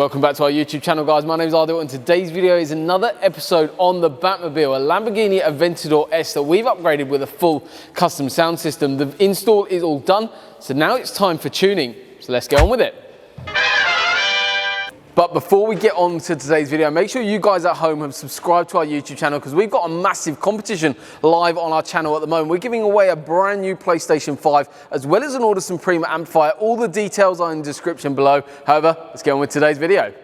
Welcome back to our YouTube channel, guys. My name is Ardil and today's video is another episode on the Batmobile, a Lamborghini Aventador S that we've upgraded with a full custom sound system. The install is all done, so now it's time for tuning. So let's get on with it. But before we get on to today's video, make sure you guys at home have subscribed to our YouTube channel because we've got a massive competition live on our channel at the moment. We're giving away a brand new PlayStation 5 as well as an Audison Prima amplifier. All the details are in the description below. However, let's get on with today's video.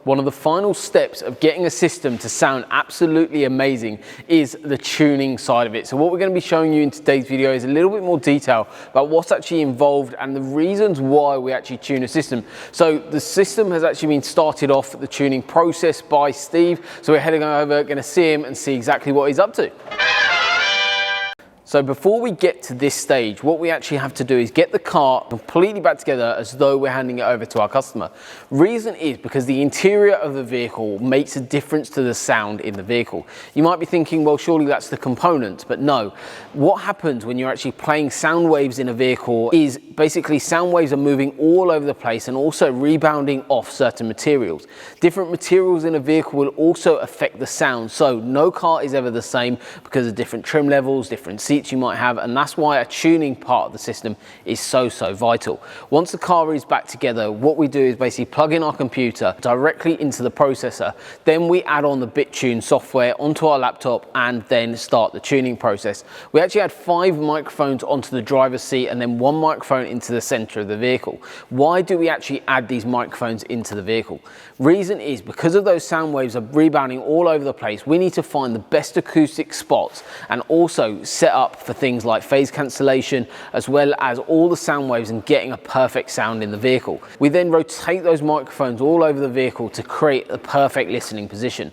One of the final steps of getting a system to sound absolutely amazing is the tuning side of it. So what we're going to be showing you in today's video is a little bit more detail about what's actually involved and the reasons why we actually tune a system. So the system has actually been started off the tuning process by Steve. So we're heading over, going to see him and see exactly what he's up to. So before we get to this stage, what we actually have to do is get the car completely back together as though we're handing it over to our customer. Reason is because the interior of the vehicle makes a difference to the sound in the vehicle. You might be thinking, well, surely that's the components, but no. What happens when you're actually playing sound waves in a vehicle is basically sound waves are moving all over the place and also rebounding off certain materials. Different materials in a vehicle will also affect the sound. So no car is ever the same because of different trim levels, different seats you might have, and that's why a tuning part of the system is so vital. Once the car is back together, what we do is basically plug in our computer directly into the processor, then we add on the BitTune software onto our laptop and then start the tuning process. We actually had 5 microphones onto the driver's seat and then 1 microphone into the center of the vehicle. Why do we actually add these microphones into the vehicle? Reason is because of those sound waves are rebounding all over the place, we need to find the best acoustic spots and also set up for things like phase cancellation as well as all the sound waves and getting a perfect sound in the vehicle. We then rotate those microphones all over the vehicle to create a perfect listening position.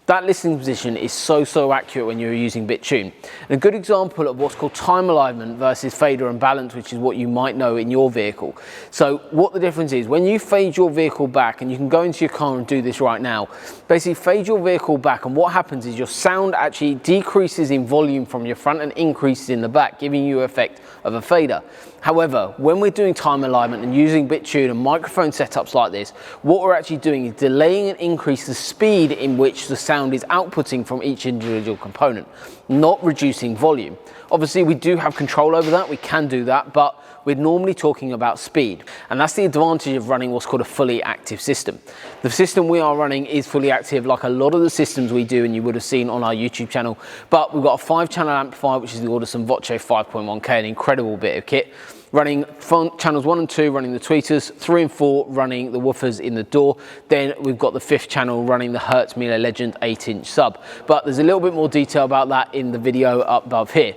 That listening position is so accurate when you're using BitTune. And a good example of what's called time alignment versus fader and balance, which is what you might know in your vehicle. So what the difference is, when you fade your vehicle back, and you can go into your car and do this right now, basically fade your vehicle back, and what happens is your sound actually decreases in volume from your front and increases in the back, giving you an effect of a fader. However, when we're doing time alignment and using BitTune and microphone setups like this, what we're actually doing is delaying and increase the speed in which the sound is outputting from each individual component, not reducing volume. Obviously, we do have control over that, we can do that, but we're normally talking about speed. And that's the advantage of running what's called a fully active system. The system we are running is fully active like a lot of the systems we do and you would have seen on our YouTube channel, but we've got a 5-channel amplifier, which is the Audison Voce 5.1K, an incredible bit of kit. Running channels 1 and 2, running the tweeters, 3 and 4, running the woofers in the door. Then we've got the 5th channel running the Hertz Mille Legend 8-inch sub. But there's a little bit more detail about that in the video up above here.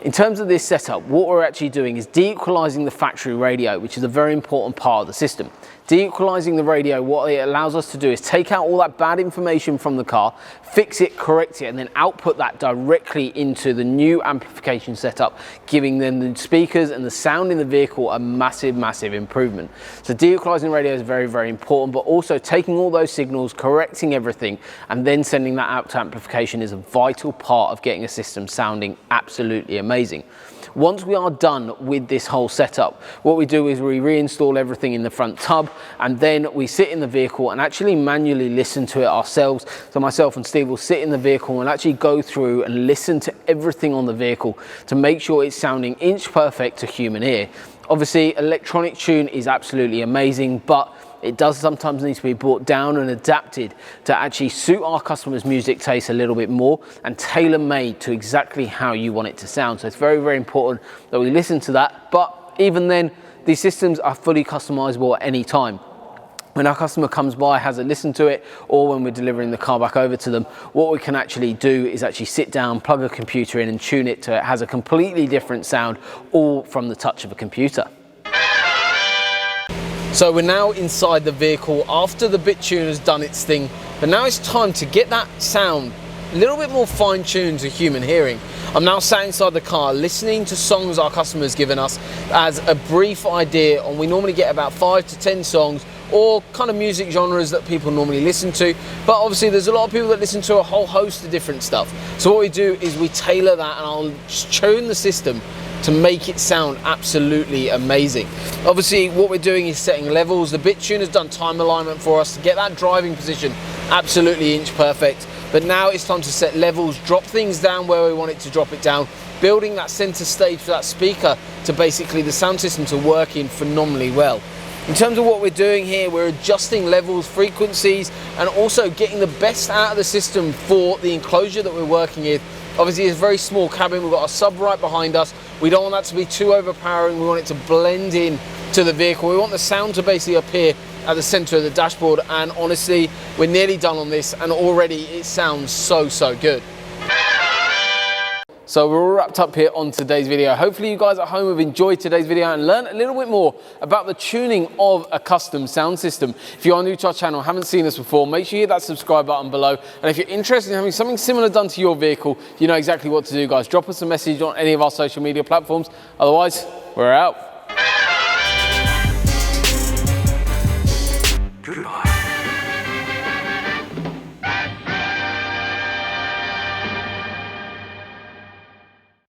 In terms of this setup, what we're actually doing is de-equalizing the factory radio, which is a very important part of the system. De-equalizing the radio, what it allows us to do is take out all that bad information from the car, fix it, correct it, and then output that directly into the new amplification setup, giving them the speakers and the sound in the vehicle a massive improvement. So de-equalizing radio is very important, but also taking all those signals, correcting everything, and then sending that out to amplification is a vital part of getting a system sounding absolutely amazing. Once we are done with this whole setup, what we do is we reinstall everything in the front tub, and then we sit in the vehicle and actually manually listen to it ourselves. So myself and Steve will sit in the vehicle and actually go through and listen to everything on the vehicle to make sure it's sounding inch perfect to human ear. Obviously, electronic tune is absolutely amazing, but it does sometimes need to be brought down and adapted to actually suit our customers' music taste a little bit more and tailor-made to exactly how you want it to sound. So it's very important that we listen to that. But even then, these systems are fully customizable at any time. When our customer comes by, has a listen to it, or when we're delivering the car back over to them, what we can actually do is actually sit down, plug a computer in and tune it to it has a completely different sound, all from the touch of a computer. So we're now inside the vehicle after the BitTune has done its thing, but now it's time to get that sound a little bit more fine-tuned to human hearing. I'm now sat inside the car listening to songs our customers given us as a brief idea on, we normally get about 5 to 10 songs or kind of music genres that people normally listen to, but obviously there's a lot of people that listen to a whole host of different stuff. So what we do is we tailor that, and I'll tune the system to make it sound absolutely amazing. Obviously, what we're doing is setting levels. The bit tuner's done time alignment for us to get that driving position absolutely inch perfect. But now it's time to set levels, drop things down where we want it to drop it down, building that center stage for that speaker to basically the sound system to work in phenomenally well. In terms of what we're doing here, we're adjusting levels, frequencies, and also getting the best out of the system for the enclosure that we're working with. Obviously, it's a very small cabin. We've got a sub right behind us. We don't want that to be too overpowering. We want it to blend in to the vehicle. We want the sound to basically appear at the center of the dashboard, and honestly, we're nearly done on this, and already it sounds so good. So we're all wrapped up here on today's video. Hopefully you guys at home have enjoyed today's video and learned a little bit more about the tuning of a custom sound system. If you are new to our channel, haven't seen us before, make sure you hit that subscribe button below. And if you're interested in having something similar done to your vehicle, you know exactly what to do, guys. Drop us a message on any of our social media platforms. Otherwise, we're out. Goodbye.